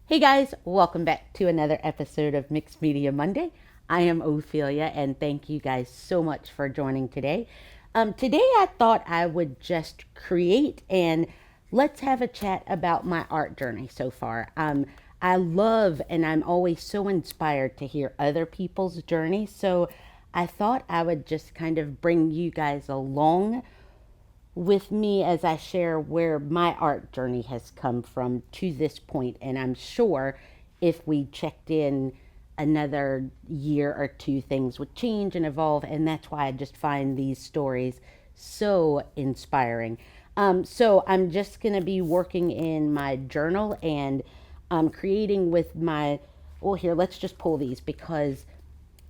Hey guys, welcome back to another episode of Mixed Media Monday. I am Ophelia and thank you guys so much for joining today. Today I thought I would just create and let's have a chat about my art journey so far. I love and I'm always so inspired to hear other people's journeys. So I thought I would just kind of bring you guys along with me as I share where my art journey has come from to this point. And I'm sure if we checked in another year or two, things would change and evolve. And that's why I just find these stories so inspiring. So I'm just going to be working in my journal and creating with my, well, here, let's just pull these because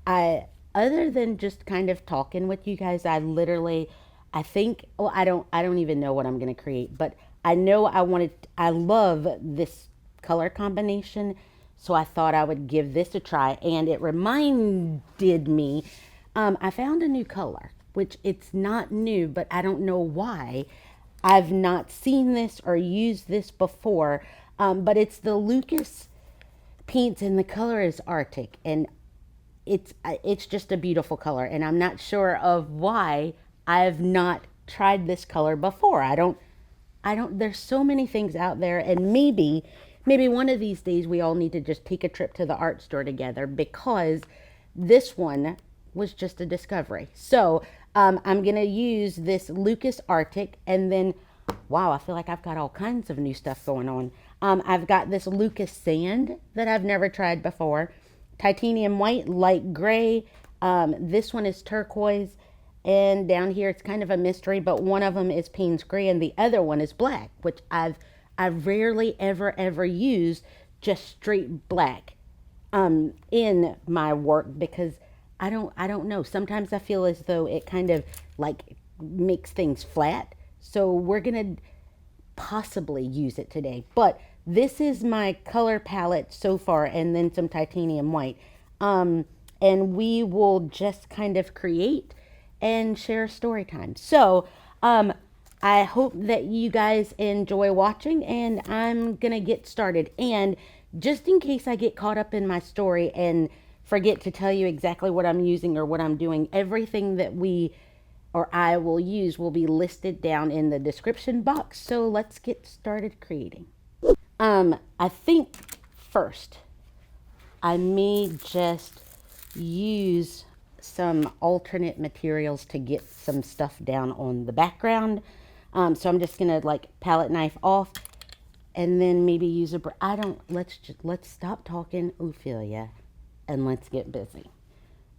other than just kind of talking with you guys, I think, well, I don't even know what I'm going to create, but I know I love this color combination. So I thought I would give this a try. And it reminded me, I found a new color, which it's not new, but I don't know why. I've not seen this or used this before, but it's the Lucas paints and the color is Arctic. And it's just a beautiful color, and I'm not sure of why I've not tried this color before. I don't there's so many things out there, and maybe one of these days we all need to just take a trip to the art store together because this one was just a discovery. So I'm gonna use this Lucas Arctic, and then wow, I feel like I've got all kinds of new stuff going on. I've got this Lucas Sand that I've never tried before, titanium white, light gray. This one is turquoise, and down here it's kind of a mystery, but one of them is Payne's gray, and the other one is black, which I've rarely ever used just straight black in my work because I don't know. Sometimes I feel as though it kind of like makes things flat. So we're gonna possibly use it today. But this is my color palette so far, and then some titanium white. And we will just kind of create and share story time. So I hope that you guys enjoy watching, and I'm gonna get started. And just in case I get caught up in my story and forget to tell you exactly what I'm using or what I'm doing, everything that we or I will use will be listed down in the description box. So let's get started creating. I think first I may just use some alternate materials to get some stuff down on the background. So I'm just gonna like palette knife off and then maybe use a, let's stop talking, Ophelia, and let's get busy.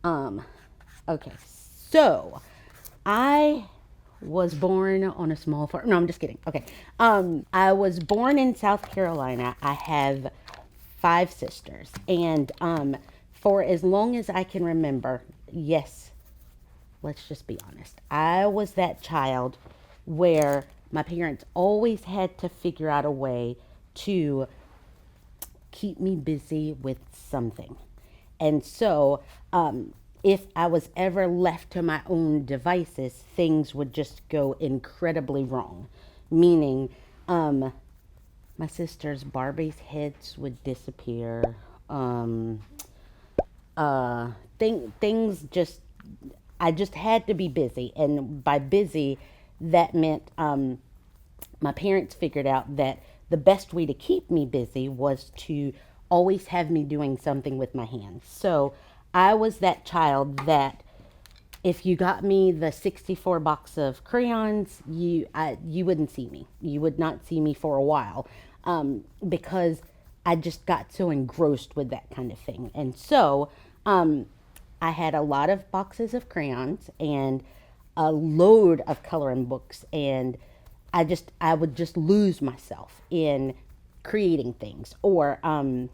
Okay, so I was born on a small farm. No, I'm just kidding. Okay. I was born in South Carolina. I have 5 sisters. And for as long as I can remember, yes, let's just be honest. I was that child where my parents always had to figure out a way to keep me busy with something. And so, if I was ever left to my own devices, things would just go incredibly wrong. Meaning, my sister's Barbie's heads would disappear. Things just, I just had to be busy. And by busy, that meant my parents figured out that the best way to keep me busy was to always have me doing something with my hands. So I was that child that if you got me the 64 box of crayons, you wouldn't see me. You would not see me for a while because I just got so engrossed with that kind of thing. And so I had a lot of boxes of crayons and a load of coloring books, and I would just lose myself in creating things. Or my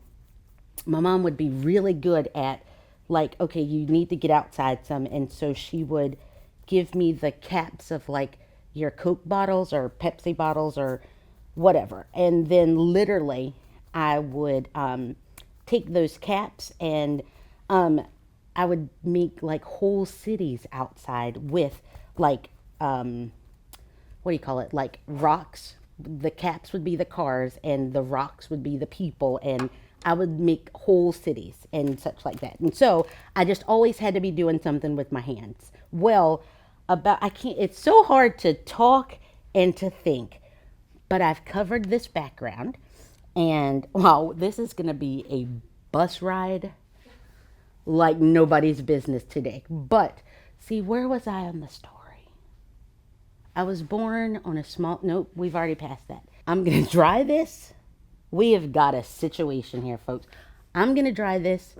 mom would be really good at like, okay, you need to get outside some, and so she would give me the caps of like your Coke bottles or Pepsi bottles or whatever, and then literally I would take those caps and I would make like whole cities outside with like what do you call it, like rocks the caps would be the cars and the rocks would be the people, and I would make whole cities and such like that. And so I just always had to be doing something with my hands. Well, I can't, it's so hard to talk and to think, but I've covered this background, and wow, this is going to be a bus ride like nobody's business today. But see, where was I on the story? I was born on a small, nope, we've already passed that. I'm going to dry this. We have got a situation here, folks. I'm going to dry this.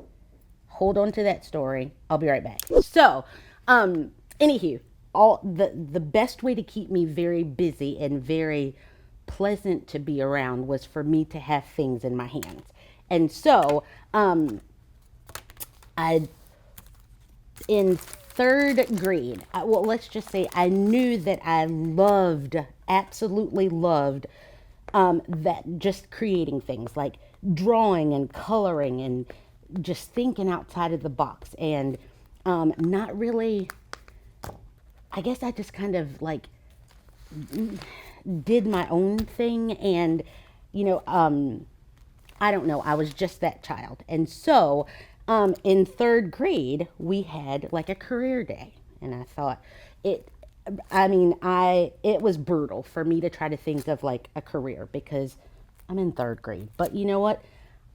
Hold on to that story. I'll be right back. So, anywho, the best way to keep me very busy and very pleasant to be around was for me to have things in my hands. And so, I in third grade, well, let's just say I knew that I loved, absolutely loved, that just creating things like drawing and coloring and just thinking outside of the box, and not really, I guess I just kind of like did my own thing, and I don't know, I was just that child. And so in third grade, we had like a career day, and I thought it was brutal for me to try to think of like a career because I'm in third grade. But you know what?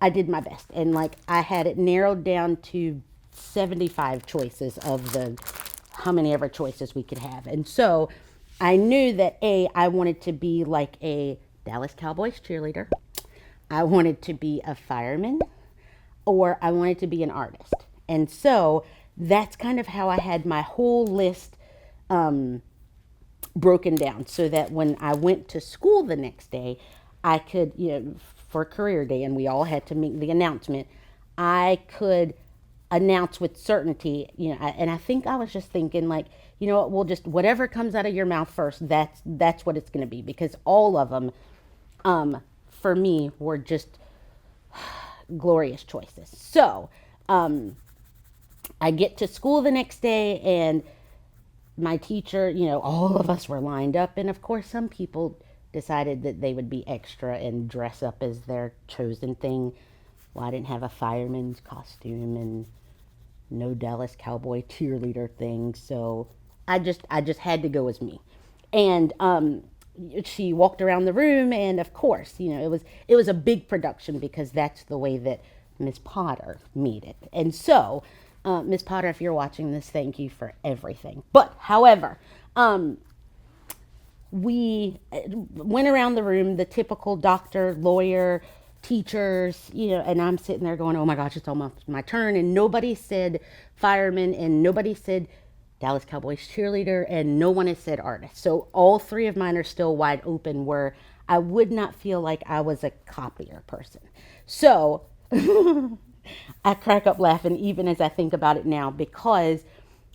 I did my best, and like I had it narrowed down to 75 choices of the how many ever choices we could have. And so I knew that I wanted to be like a Dallas Cowboys cheerleader. I wanted to be a fireman, or I wanted to be an artist. And so that's kind of how I had my whole list broken down, so that when I went to school the next day, I could, for career day, and we all had to make the announcement, I could announce with certainty, and I think I was just thinking like, we'll just, whatever comes out of your mouth first, that's what it's going to be, because all of them, for me, were just glorious choices. So, I get to school the next day, and my teacher, all of us were lined up, and of course some people decided that they would be extra and dress up as their chosen thing. Well, I didn't have a fireman's costume and no Dallas Cowboy cheerleader thing, so I just had to go as me. And she walked around the room, and of course, it was a big production, because that's the way that Miss Potter made it. And so, Miss Potter, if you're watching this, thank you for everything. But however, we went around the room, the typical doctor, lawyer, teachers, and I'm sitting there going, oh my gosh, it's almost my turn. And nobody said fireman, and nobody said Dallas Cowboys cheerleader, and no one has said artist. So all three of mine are still wide open, where I would not feel like I was a copier person. So I crack up laughing even as I think about it now, because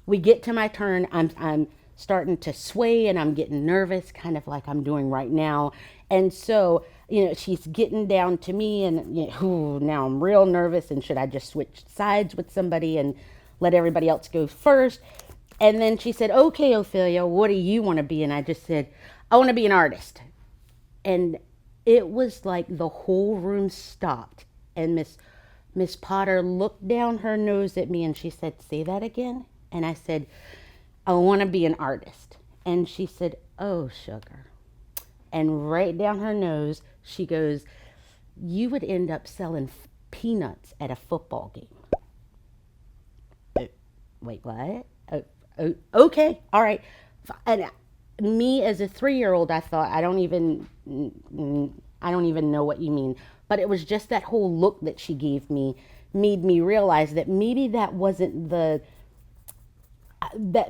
we get to my turn, I'm starting to sway, and I'm getting nervous, kind of like I'm doing right now. And so, she's getting down to me, and now I'm real nervous, and should I just switch sides with somebody and let everybody else go first? And then she said, okay, Ophelia, what do you want to be? And I just said, I want to be an artist. And it was like the whole room stopped, and Miss Potter looked down her nose at me, and she said, say that again? And I said, I want to be an artist. And she said, oh, sugar. And right down her nose, she goes, you would end up selling peanuts at a football game. Wait, what? Okay, all right. And me as a 3-year-old, I thought, I don't even know what you mean. But it was just that whole look that she gave me made me realize that maybe that wasn't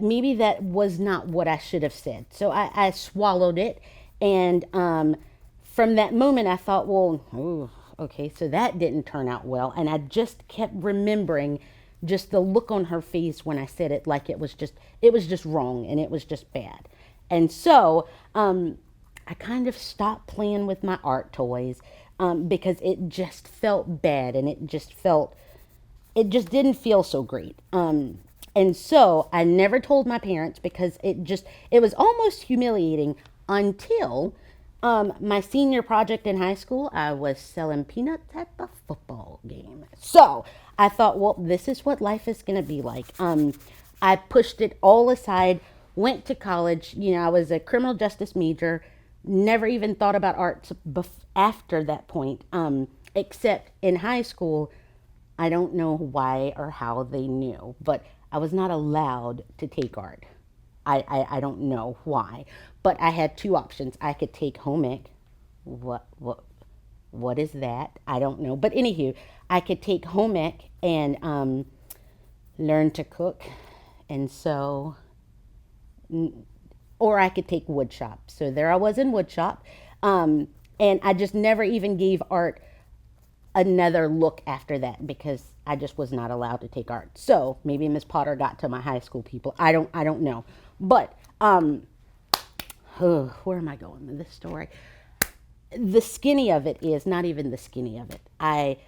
maybe that was not what I should have said. So I swallowed it. And from that moment, I thought, well, ooh, okay, so that didn't turn out well. And I just kept remembering just the look on her face when I said it, like it was just wrong, and it was just bad. And so I kind of stopped playing with my art toys, because it just felt bad, and it just didn't feel so great. And so I never told my parents, because it was almost humiliating until My senior project in high school, I was selling peanuts at the football game. So I thought, well, this is what life is going to be like. I pushed it all aside, went to college. I was a criminal justice major, never even thought about art after that point, except in high school. I don't know why or how they knew, but I was not allowed to take art. I don't know why, but I had two options. I could take home ec. What is that? I don't know. But anywho, I could take home ec and learn to cook and sew, or I could take wood shop. So there I was in wood shop, and I just never even gave art another look after that because I just was not allowed to take art. So maybe Miss Potter got to my high school people. I don't know. But where am I going with this story? The skinny of it is not even the skinny of it. I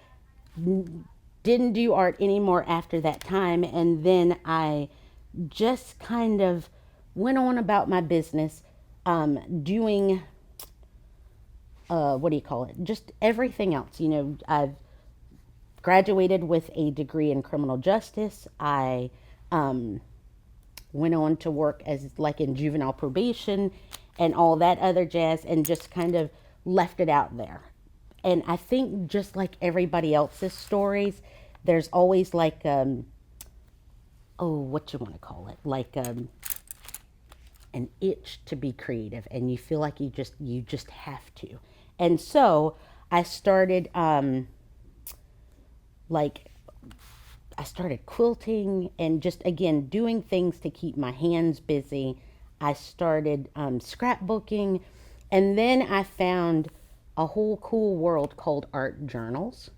didn't do art anymore after that time, and then I just kind of went on about my business, doing what do you call it? Just everything else. I've graduated with a degree in criminal justice. I went on to work as like in juvenile probation and all that other jazz, and just kind of left it out there. And I think just like everybody else's stories, there's always like what you want to call it, like an itch to be creative, and you feel like you just have to. And so I started like I started quilting and just again doing things to keep my hands busy. I started scrapbooking, and then I found a whole cool world called art journals.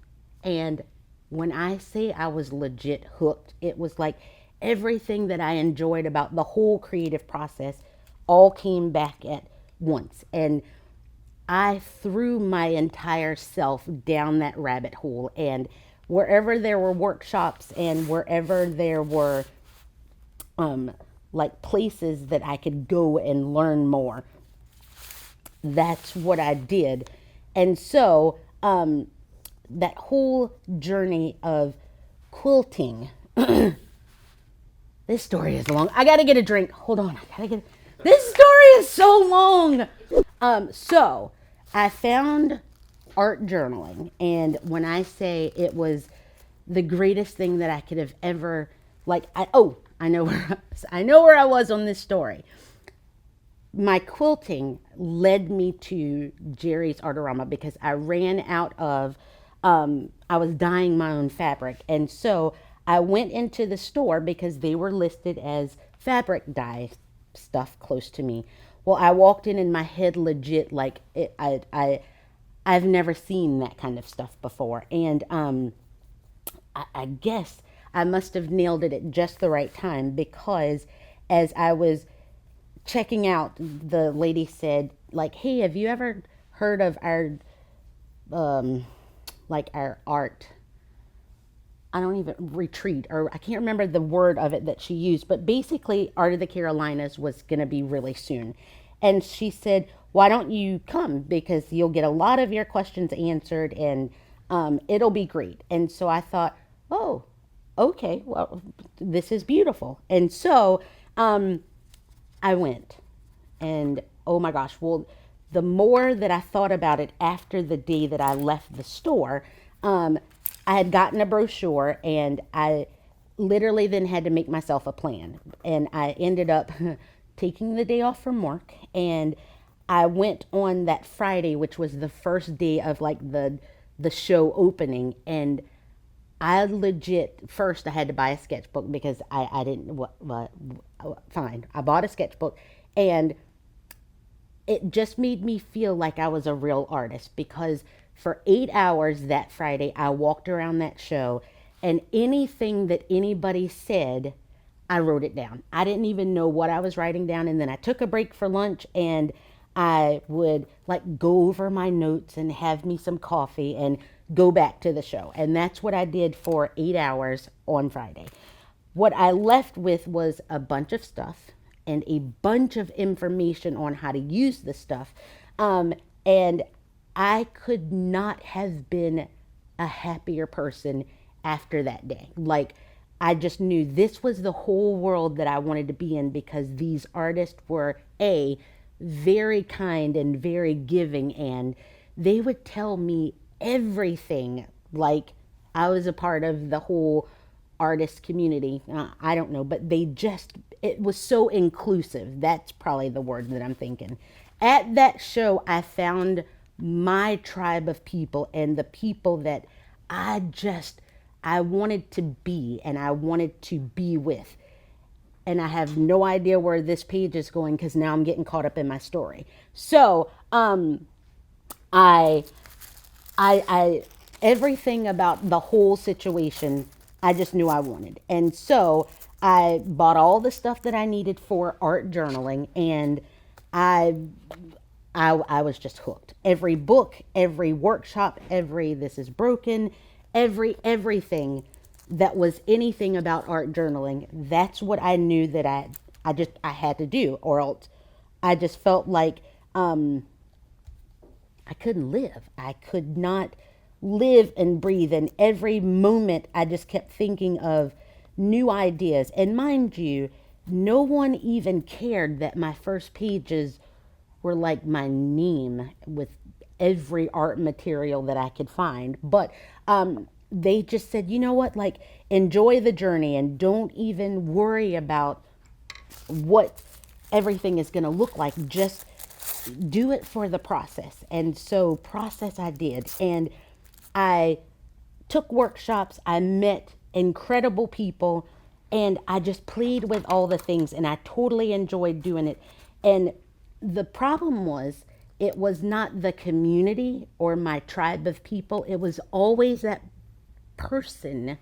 And when I say I was legit hooked, it was like everything that I enjoyed about the whole creative process all came back at once. And I threw my entire self down that rabbit hole. And wherever there were workshops and wherever there were like places that I could go and learn more, that's what I did. And so that whole journey of quilting, this story is long. I gotta get a drink. Hold on. This story is so long. So I found art journaling, and when I say it was the greatest thing that I could have ever, I know where I was on this story. My quilting led me to Jerry's Artorama because I ran out of, I was dyeing my own fabric. And so I went into the store because they were listed as fabric dye stuff close to me. Well, I walked in my head legit, like I've never seen that kind of stuff before. And I guess I must have nailed it at just the right time, because as I was checking out, the lady said, like, hey, have you ever heard of our our art, I don't even retreat, or I can't remember the word of it that she used, but basically Art of the Carolinas was going to be really soon. And she said, why don't you come, because you'll get a lot of your questions answered, and it'll be great. And so I thought, oh, okay, well, this is beautiful. And so I went, and oh my gosh, well, the more that I thought about it after the day that I left the store, I had gotten a brochure, and I literally then had to make myself a plan. And I ended up taking the day off from work, and I went on that Friday, which was the first day of like the show opening. And I legit, first I had to buy a sketchbook because I didn't, fine. I bought a sketchbook, and it just made me feel like I was a real artist, because for 8 hours that Friday, I walked around that show, and anything that anybody said, I wrote it down. I didn't even know what I was writing down. And then I took a break for lunch, and I would like go over my notes and have me some coffee and go back to the show. And that's what I did for 8 hours on Friday. What I left with was a bunch of stuff and a bunch of information on how to use the stuff. And I could not have been a happier person after that day. Like, I just knew this was the whole world that I wanted to be in, because these artists were very kind and very giving, and they would tell me everything. Like, I was a part of the whole artist community. I don't know, but it was so inclusive. That's probably the word that I'm thinking. At that show, I found my tribe of people, and the people that I wanted to be and I wanted to be with. And I have no idea where this page is going, because now I'm getting caught up in my story. So, I I everything about the whole situation, I just knew I wanted. And so I bought all the stuff that I needed for art journaling, and I I was just hooked. Every book, every workshop, every this is broken, everything that was anything about art journaling, that's what I knew that I had to do, or else I just felt like I couldn't live. I could not live and breathe. And every moment I just kept thinking of new ideas. And mind you, no one even cared that my first pages were like my name with every art material that I could find. But they just said, you know what, like, enjoy the journey and don't even worry about what everything is going to look like. Just do it for the process. And so process I did. And I took workshops, I met incredible people, and I just played with all the things, and I totally enjoyed doing it. And the problem was, it was not the community or my tribe of people. It was always that person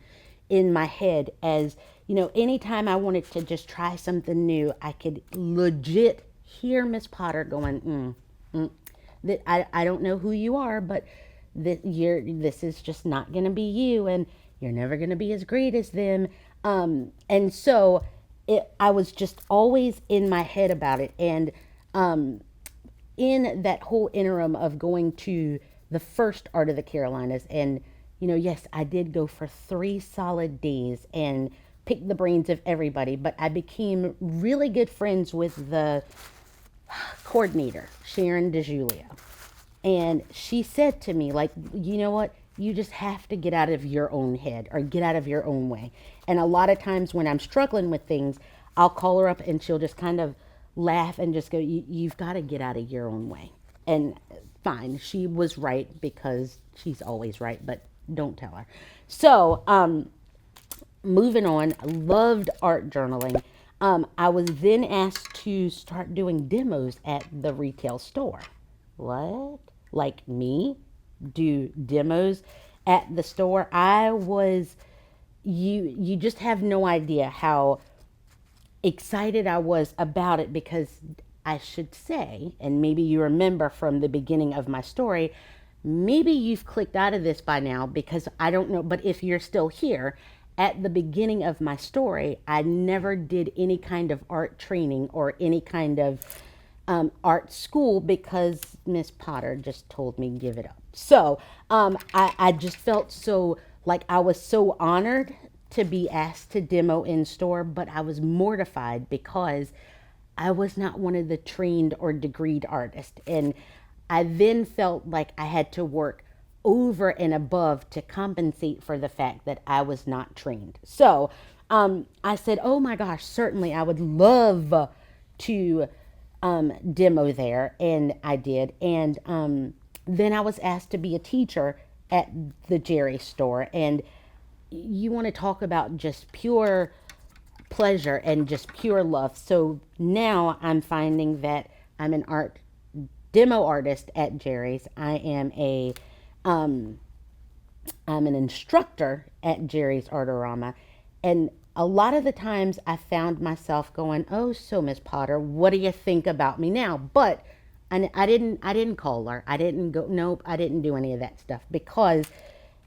in my head. As you know, anytime I wanted to just try something new, I could legit hear Miss Potter going, that I don't know who you are, but this is just not going to be you, and you're never going to be as great as them. And so I was just always in my head about it. And in that whole interim of going to the first Art of the Carolinas, and yes, I did go for 3 solid days and pick the brains of everybody, but I became really good friends with the coordinator, Sharon DeJulio. And she said to me, like, you know what? You just have to get out of your own head, or get out of your own way. And a lot of times when I'm struggling with things, I'll call her up and she'll just kind of laugh and just go, you've got to get out of your own way. And fine, she was right, because she's always right, but don't tell her. So, moving on, loved art journaling. I was then asked to start doing demos at the retail store. What? Like me? Do demos at the store? You just have no idea how excited I was about it, because I should say, and maybe you remember from the beginning of my story, maybe you've clicked out of this by now, because I don't know, but if you're still here, at the beginning of my story, I never did any kind of art training or any kind of art school, because Miss Potter just told me give it up. So I just felt so like I was so honored to be asked to demo in store, but I was mortified because I was not one of the trained or degreed artists. And I then felt like I had to work over and above to compensate for the fact that I was not trained. So I said, oh my gosh, certainly I would love to demo there. And I did. And then I was asked to be a teacher at the Jerry store. And you want to talk about just pure pleasure and just pure love. So now I'm finding that I'm an art demo artist at Jerry's. I'm an instructor at Jerry's Artorama. And a lot of the times I found myself going, oh, so Miss Potter, what do you think about me now? But I didn't call her. I didn't go, nope, I didn't do any of that stuff, because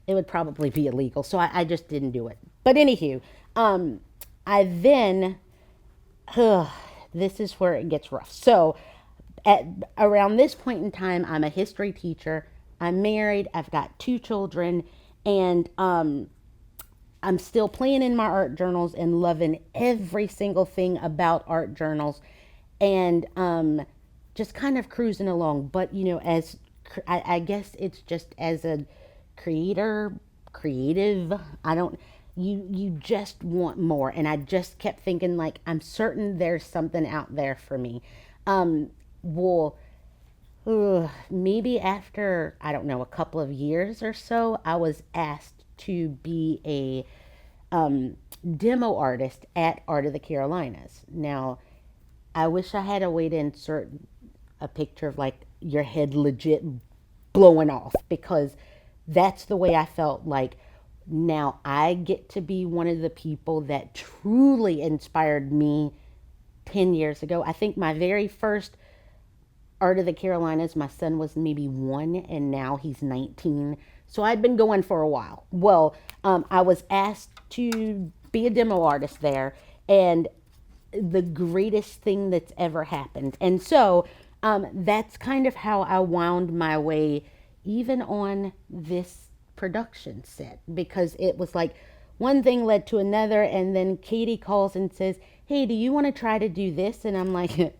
it would probably be illegal. So I just didn't do it. But anywho, I then, this is where it gets rough. So at around this point in time, I'm a history teacher. I'm married. I've got 2 children, and I'm still playing in my art journals and loving every single thing about art journals, and just kind of cruising along. But as I guess it's just as a creator, creative. I don't. You just want more, and I just kept thinking like I'm certain there's something out there for me. Well, maybe after, I don't know, a couple of years or so, I was asked to be a demo artist at Art of the Carolinas. Now, I wish I had a way to insert a picture of like your head legit blowing off, because that's the way I felt like now I get to be one of the people that truly inspired me 10 years ago. I think my very first Art of the Carolinas, my son was maybe 1 and now he's 19. So I'd been going for a while. Well, I was asked to be a demo artist there, and the greatest thing that's ever happened. And so that's kind of how I wound my way even on this production set, because it was like one thing led to another, and then Katie calls and says, "Hey, do you want to try to do this?" And I'm like,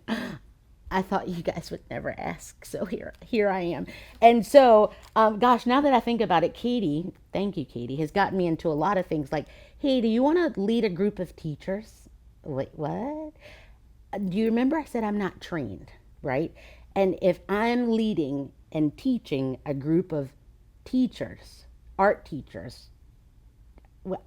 I thought you guys would never ask, so here I am. And so, gosh, now that I think about it, Katie, thank you, Katie, has gotten me into a lot of things like, "Hey, do you want to lead a group of teachers?" Wait, what? Do you remember I said I'm not trained, right? And if I'm leading and teaching a group of teachers, art teachers, well,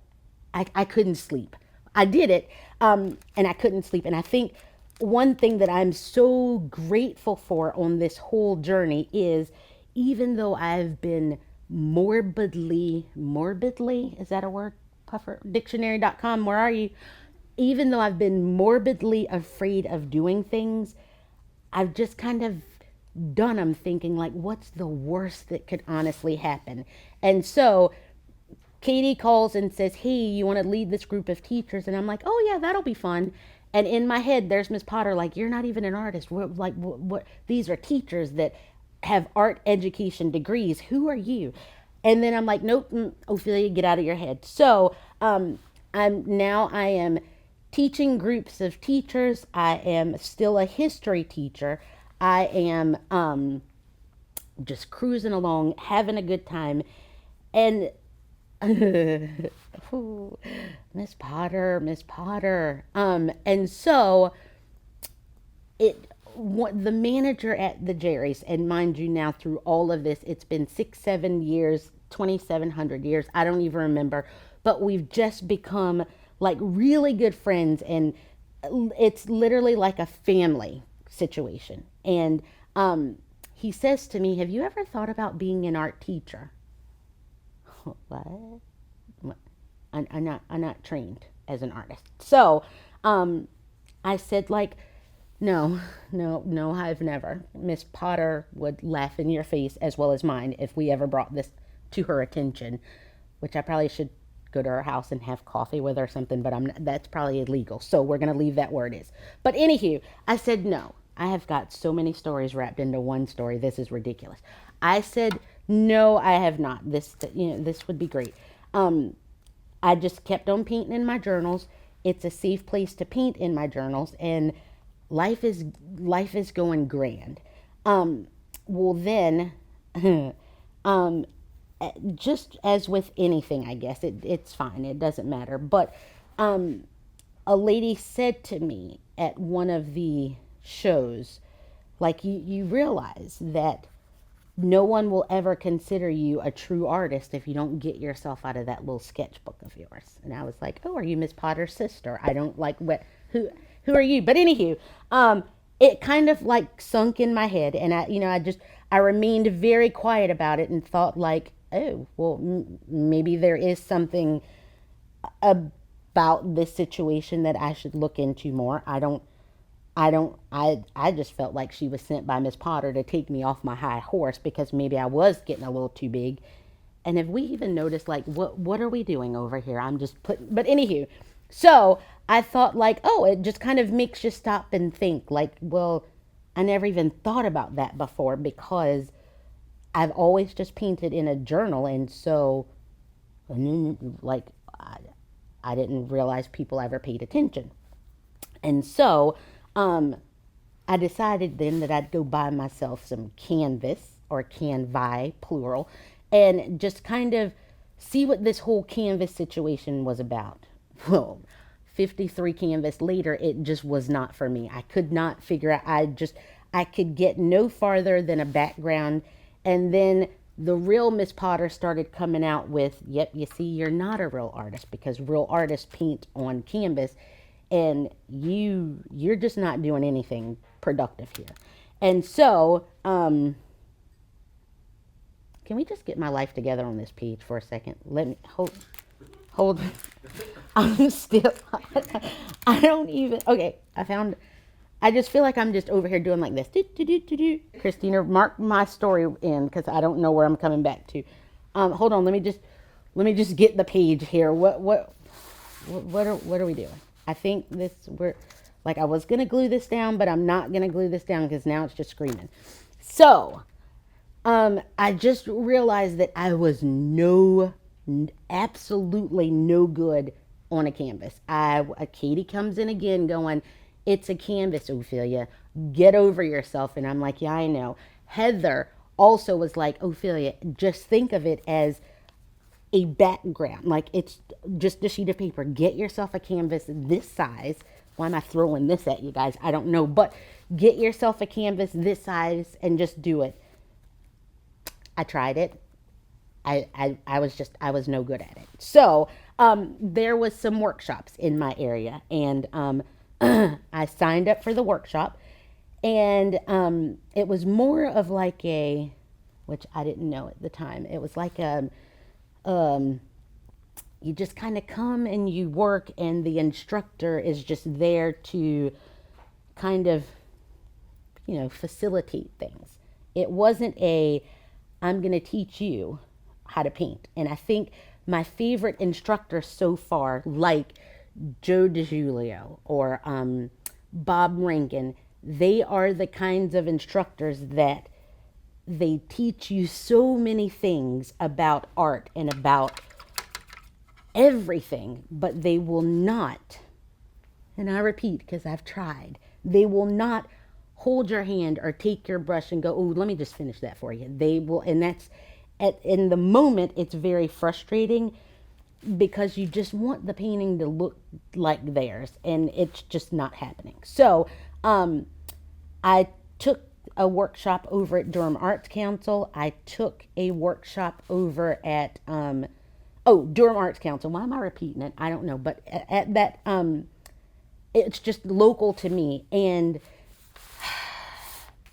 I couldn't sleep. I did it, and I couldn't sleep. And I think one thing that I'm so grateful for on this whole journey is, even though I've been morbidly, is that a word? Puffer, dictionary.com, where are you? Even though I've been morbidly afraid of doing things, I've just kind of done them thinking like, what's the worst that could honestly happen? And so Katie calls and says, "Hey, you want to lead this group of teachers?" And I'm like, "Oh yeah, that'll be fun." And in my head, there's Miss Potter like, "You're not even an artist. We're like, what? These are teachers that have art education degrees. Who are you?" And then I'm like, "Nope, Ophelia, get out of your head." So I am teaching groups of teachers. I am still a history teacher. I am just cruising along, having a good time, and ooh, Miss Potter. And so the manager at the Jerry's, and mind you, now through all of this, it's been 6, 7 years, 2,700 years. I don't even remember, but we've just become like really good friends, and it's literally like a family situation. And he says to me, "Have you ever thought about being an art teacher?" What? I'm not trained as an artist. So I said like, no, no, no, I've never. Miss Potter would laugh in your face as well as mine if we ever brought this to her attention, which I probably should go to her house and have coffee with her or something, but that's probably illegal. So we're going to leave that where it is. But anywho, I said no. I have got so many stories wrapped into one story. This is ridiculous. I said, "No, I have not. This would be great." I just kept on painting in my journals. It's a safe place to paint in my journals, and life is going grand. Well then, just as with anything, I guess it's fine. It doesn't matter. But a lady said to me at one of the shows, like, you realize that no one will ever consider you a true artist if you don't get yourself out of that little sketchbook of yours. And I was like, "Oh, are you Miss Potter's sister? I don't like what who are you?" But anywho, it kind of like sunk in my head, and I remained very quiet about it and thought like, "Oh, well, maybe there is something about this situation that I should look into more." I just felt like she was sent by Miss Potter to take me off my high horse, because maybe I was getting a little too big. And have we even noticed, like, what are we doing over here? I'm just but anywho, so I thought like, oh, it just kind of makes you stop and think like, well, I never even thought about that before because I've always just painted in a journal. And so, like, I didn't realize people ever paid attention. And so, um, I decided then that I'd go buy myself some canvas or canvi, plural, and just kind of see what this whole canvas situation was about. Well, 53 canvas later, it just was not for me. I could not figure out, I could get no farther than a background. And then the real Miss Potter started coming out with, yep, you see, you're not a real artist because real artists paint on canvas and you're just not doing anything productive here. And so, can we just get my life together on this page for a second? Let me hold. I'm still. I don't even. Okay, I found. I just feel like I'm just over here doing like this. Do, do, do, do, do. Christina, mark my story in because I don't know where I'm coming back to. Hold on. Let me just get the page here. What are we doing? I think we're like I was gonna glue this down, but I'm not gonna glue this down because now it's just screaming. So, I just realized that I was absolutely no good on a canvas. Katie comes in again going, "It's a canvas, Ophelia. Get over yourself." And I'm like, "Yeah, I know." Heather also was like, "Ophelia, just think of it as a background. Like it's just a sheet of paper. Get yourself a canvas this size." Why am I throwing this at you guys? I don't know. But get yourself a canvas this size and just do it. I tried it. I was no good at it. So there was some workshops in my area, and I signed up for the workshop, and it was more of like which I didn't know at the time. It was like you just kind of come and you work, and the instructor is just there to kind of, facilitate things. It wasn't I'm going to teach you how to paint. And I think my favorite instructor so far, like Joe DiGiulio or Bob Rankin, they are the kinds of instructors that they teach you so many things about art and about everything, but they will not, and I repeat because I've tried, they will not hold your hand or take your brush and go, "Oh, let me just finish that for you." They will, and that's in the moment, it's very frustrating because you just want the painting to look like theirs, and it's just not happening. So, I took a workshop over at Durham Arts Council. I took a workshop over at Durham Arts Council. Why am I repeating it? I don't know, but at that it's just local to me. And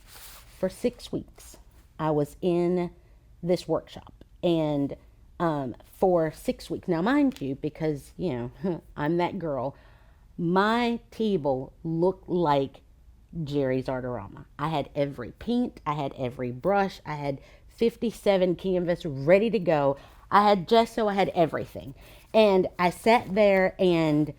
for 6 weeks, I was in this workshop. And for 6 weeks, now mind you, because, I'm that girl, my table looked like Jerry's Artorama. I had every paint, I had every brush, I had 57 canvas ready to go. I had gesso, I had everything. And I sat there and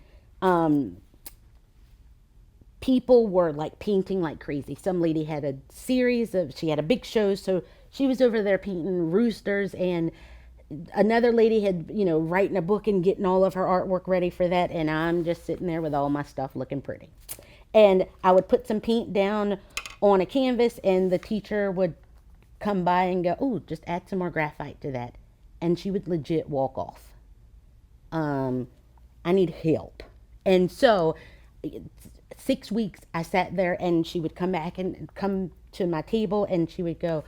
people were like painting like crazy. Some lady had she had a big show, so she was over there painting roosters, and another lady had, writing a book and getting all of her artwork ready for that, and I'm just sitting there with all my stuff looking pretty. And I would put some paint down on a canvas, and the teacher would come by and go, "Oh, just add some more graphite to that." And she would legit walk off. I need help. And so 6 weeks I sat there, and she would come back and come to my table, and she would go,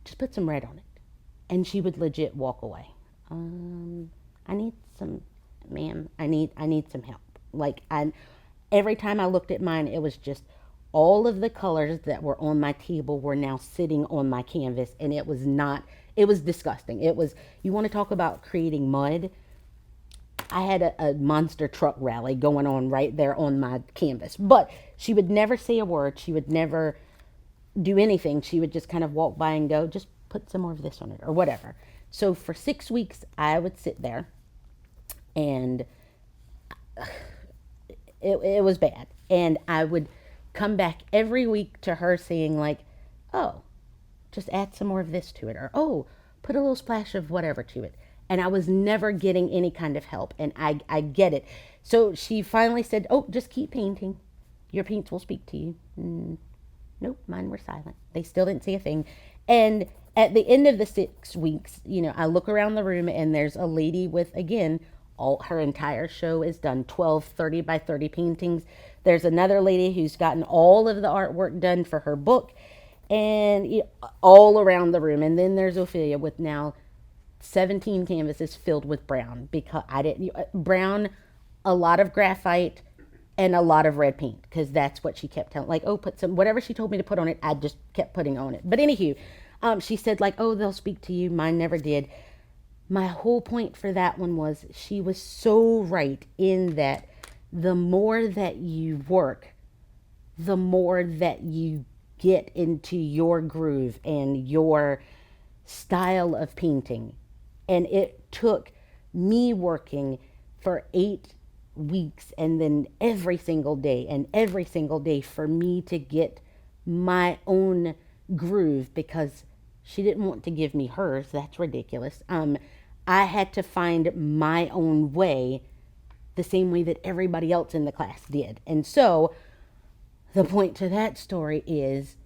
"Just put some red on it." And she would legit walk away. I need some, ma'am, I need some help. Like every time I looked at mine, it was just all of the colors that were on my table were now sitting on my canvas, and it was disgusting. You want to talk about creating mud? I had a monster truck rally going on right there on my canvas. But she would never say a word. She would never do anything. She would just kind of walk by and go, "Just put some more of this on it," or whatever. So for 6 weeks, I would sit there, and it was bad. And I would come back every week to her saying like, oh, just add some more of this to it, or oh, put a little splash of whatever to it. And I was never getting any kind of help. And I get it. So she finally said, oh, just keep painting. Your paints will speak to you. Nope, mine were silent. They still didn't say a thing. And at the end of the 6 weeks, I look around the room and there's a lady with, again, all her entire show is done, 12 30 by 30 paintings. There's another lady who's gotten all of the artwork done for her book, and all around the room. And then there's Ophelia with now 17 canvases filled with brown, because I didn't brown, a lot of graphite, and a lot of red paint, because that's what she kept telling, like, oh, put some, whatever she told me to put on it, I just kept putting on it. But anywho, she said like, oh, they'll speak to you. Mine never did. My whole point for that one was she was so right in that the more that you work, the more that you get into your groove and your style of painting. And it took me working for 8 weeks and then every single day and every single day for me to get my own groove, because she didn't want to give me hers. That's ridiculous. I had to find my own way, the same way that everybody else in the class did. And so the point to that story is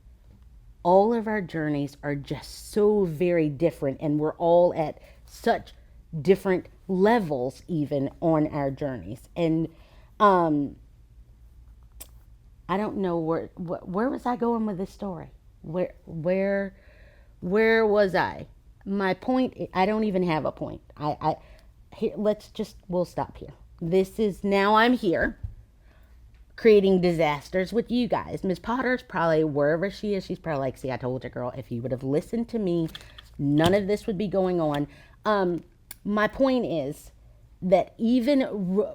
all of our journeys are just so very different, and we're all at such different levels even on our journeys. And I don't know where was I going with this story? Where was I? My point, I don't even have a point. Here, we'll stop here. This is, now I'm here creating disasters with you guys. Miss Potter's probably, wherever she is, she's probably like, see, I told you, girl, if you would have listened to me, none of this would be going on. My point is that even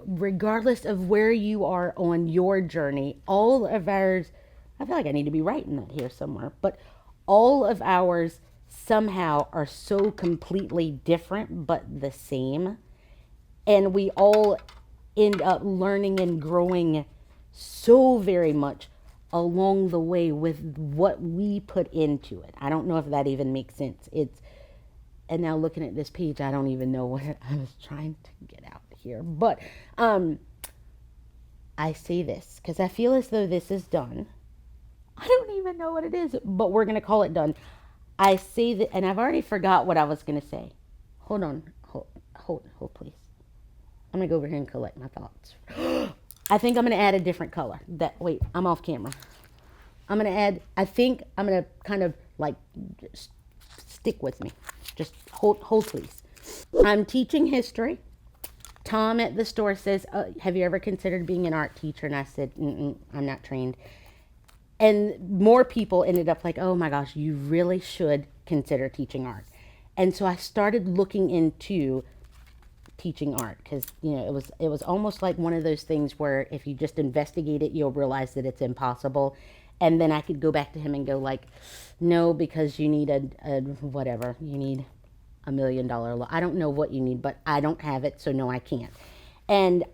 regardless of where you are on your journey, all of ours, I feel like I need to be writing that here somewhere, but all of ours somehow are so completely different but the same. And we all end up learning and growing so very much along the way with what we put into it. I don't know if that even makes sense. And now looking at this page, I don't even know what I was trying to get out here. But I say this because I feel as though this is done. I don't even know what it is, but we're going to call it done. I say that, and I've already forgot what I was going to say. Hold on. Hold, please. I'm going to go over here and collect my thoughts. I think I'm going to add a different color. Wait, I'm off camera. I think I'm going to kind of like, just stick with me. Just hold please. I'm teaching history. Tom at the store says, have you ever considered being an art teacher? And I said, I'm not trained. And more people ended up like, oh my gosh, you really should consider teaching art. And so I started looking into teaching art, because it was almost like one of those things where if you just investigate it, you'll realize that it's impossible. And then I could go back to him and go like, no, because you need a whatever, you need $1 million loan. I don't know what you need, but I don't have it, so no, I can't. And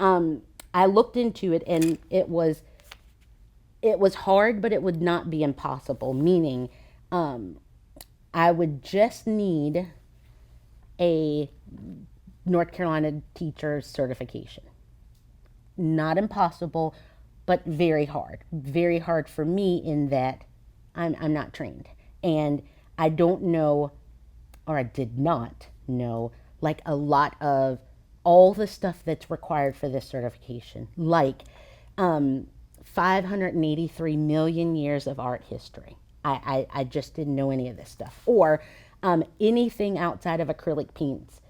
I looked into it, and it was hard, but it would not be impossible. Meaning, I would just need a North Carolina teacher certification. Not impossible, but very hard. Very hard for me in that I'm not trained. And I don't know, or I did not know, like a lot of all the stuff that's required for this certification. Like 583 million years of art history. I just didn't know any of this stuff. Or anything outside of acrylic paints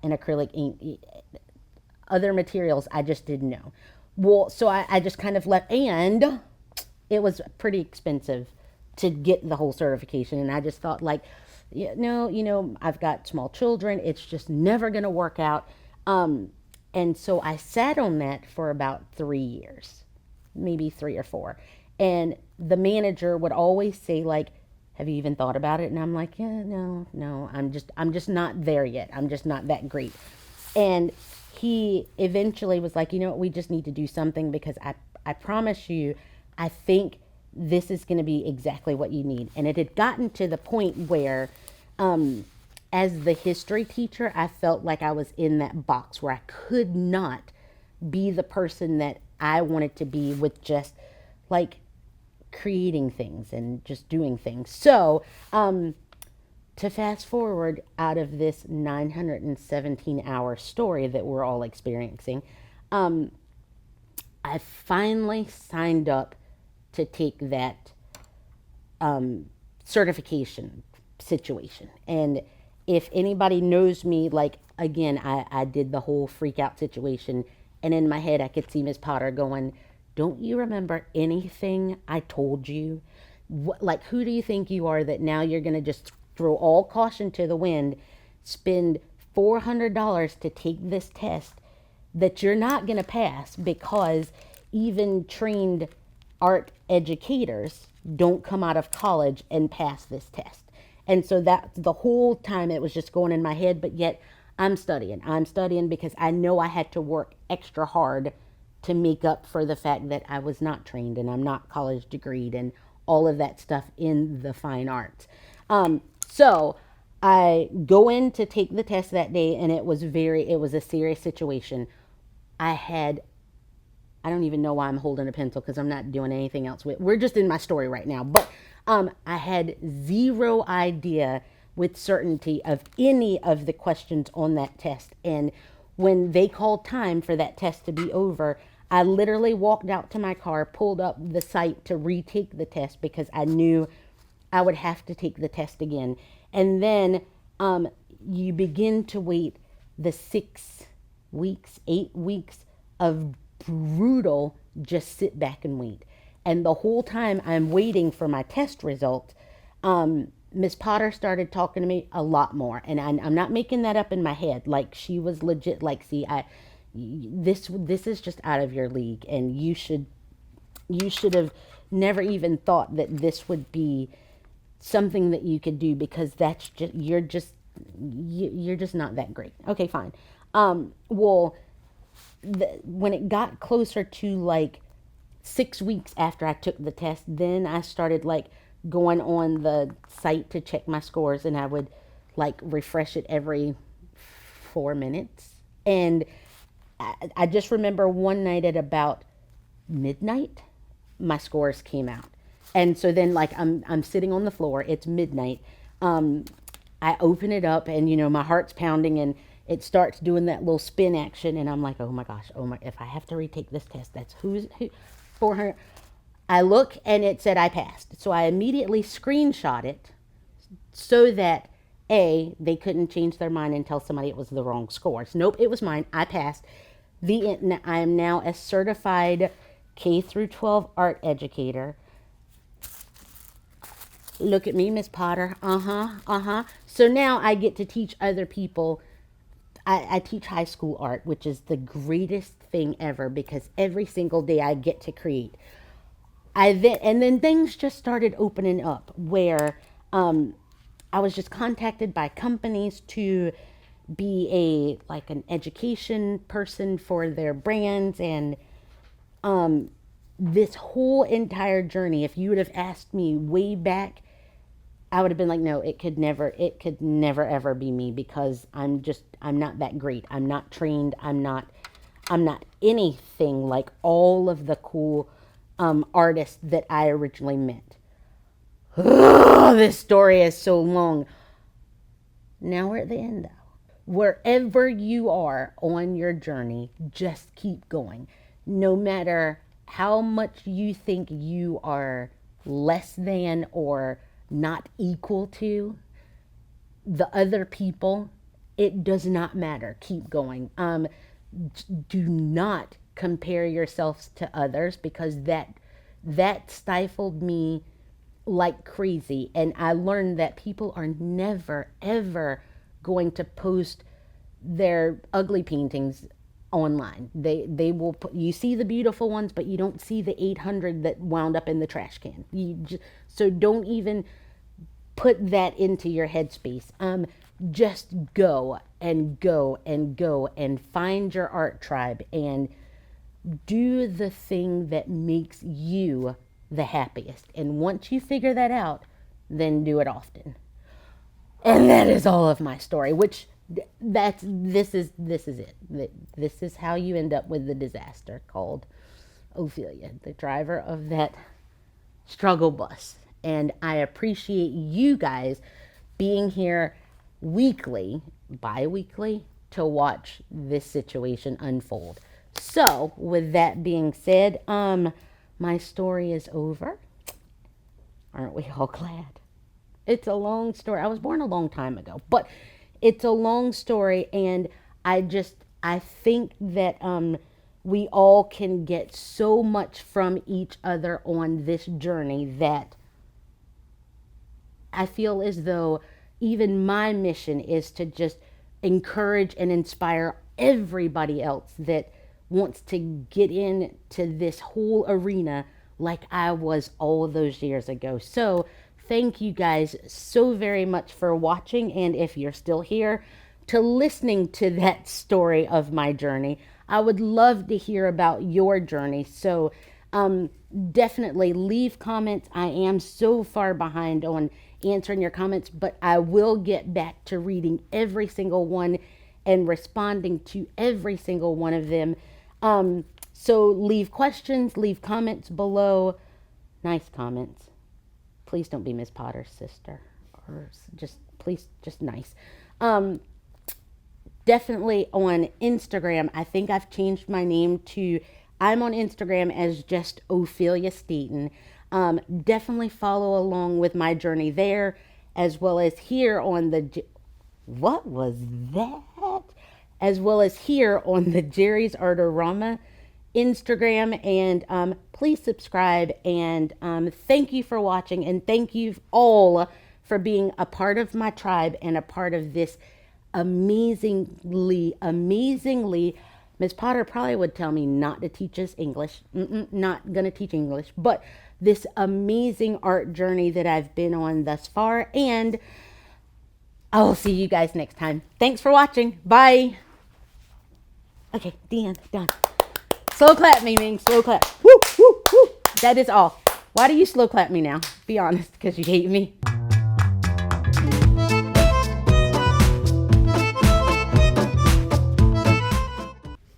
and acrylic ink, other materials, I just didn't know. Well, so I just kind of left, and it was pretty expensive to get the whole certification. And I just thought like, no, I've got small children. It's just never going to work out. And so I sat on that for about 3 years, maybe 3 or 4. And the manager would always say like, have you even thought about it? And I'm like, yeah, no, I'm just not there yet. I'm just not that great. And he eventually was like, you know what, we just need to do something, because I promise you, I think this is going to be exactly what you need. And it had gotten to the point where, as the history teacher, I felt like I was in that box where I could not be the person that I wanted to be with just like creating things and just doing things. So, to fast forward out of this 917-hour story that we're all experiencing, I finally signed up to take that certification situation. And if anybody knows me, like, again, I did the whole freak out situation. And in my head, I could see Miss Potter going, don't you remember anything I told you? Like, who do you think you are that now you're going to just throw all caution to the wind, spend $400 to take this test that you're not going to pass because even trained art educators don't come out of college and pass this test. And so that the whole time it was just going in my head, but yet I'm studying. I'm studying because I know I had to work extra hard to make up for the fact that I was not trained and I'm not college degreed and all of that stuff in the fine arts. So I go in to take the test that day, and it was a serious situation. I don't even know why I'm holding a pencil because I'm not doing anything else with. We're just in my story right now, but I had zero idea with certainty of any of the questions on that test. And when they called time for that test to be over, I literally walked out to my car, pulled up the site to retake the test because I knew I would have to take the test again. And then you begin to wait the 6 weeks, 8 weeks of brutal just sit back and wait. And the whole time I'm waiting for my test result, Miss Potter started talking to me a lot more. And I'm not making that up in my head. Like, she was legit like, see, this is just out of your league, and you should have never even thought that this would be something that you could do because that's just you're just not that great. Okay, fine. Well, when it got closer to like 6 weeks after I took the test, then I started like going on the site to check my scores, and I would like refresh it every 4 minutes. And I just remember one night at about midnight, my scores came out. And so then like I'm sitting on the floor, it's midnight. I open it up, and my heart's pounding, and it starts doing that little spin action, and I'm like, oh my gosh, if I have to retake this test, that's who 400. I look, and it said I passed. So I immediately screenshot it so that they couldn't change their mind and tell somebody it was the wrong scores. Nope, it was mine. I passed. I am now a certified K through 12 art educator. Look at me, Miss Potter. So now I get to teach other people. I teach high school art, which is the greatest thing ever because every single day I get to create. And then things just started opening up where I was just contacted by companies to be an education person for their brands, and this whole entire journey, if you would have asked me way back, I would have been like, no, it could never ever be me because I'm not that great. I'm not trained. I'm not anything like all of the cool artists that I originally met. This story is so long. Now we're at the end though. Wherever you are on your journey, just keep going. No matter how much you think you are less than or not equal to the other people, it does not matter. Keep going. Do not compare yourselves to others because that stifled me like crazy. And I learned that people are never, ever going to post their ugly paintings online. They will put, you see the beautiful ones, but you don't see the 800 that wound up in the trash can. So don't even put that into your headspace. Just go and go and go and find your art tribe and do the thing that makes you the happiest. And once you figure that out, then do it often. And that is all of my story, which this is it. This is how you end up with the disaster called Ophelia, the driver of that struggle bus. And I appreciate you guys being here weekly, bi-weekly, to watch this situation unfold. So, with that being said, my story is over. Aren't we all glad? It's a long story. I was born a long time ago, but it's a long story, and I think that we all can get so much from each other on this journey that I feel as though even my mission is to just encourage and inspire everybody else that wants to get into this whole arena like I was all those years ago. So thank you guys so very much for watching, and if you're still here, to listening to that story of my journey. I would love to hear about your journey. So definitely leave comments. I am so far behind on answering your comments, but I will get back to reading every single one and responding to every single one of them. So leave questions, leave comments below. Nice comments. Please don't be Miss Potter's sister, or just please, just nice. Definitely on Instagram, I think I've changed my name to, I'm on Instagram as just Ophelia Staton. Definitely follow along with my journey there, as well as here on the, what was that? As well as here on the Jerry's Artorama Instagram, and please subscribe, and thank you for watching, and thank you all for being a part of my tribe and a part of this amazingly Miss Potter probably would tell me not to teach us English. Not gonna teach English, but this amazing art journey that I've been on thus far, and I'll see you guys next time. Thanks for watching. Bye. Okay, the end. Done. Slow clap me, Ming. Slow clap. Woo, woo, woo. That is all. Why do you slow clap me now? Be honest, because you hate me.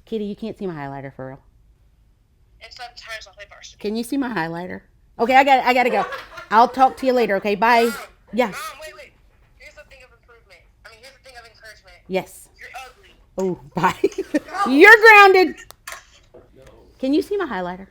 Kitty, you can't see my highlighter for real. It's sometimes I'll play varsity. Can you see my highlighter? Okay, I gotta go. I'll talk to you later, okay? Bye. Yes. Wait. Here's the thing of improvement. Here's the thing of encouragement. Yes. You're ugly. Oh, bye. You're grounded. Can you see my highlighter?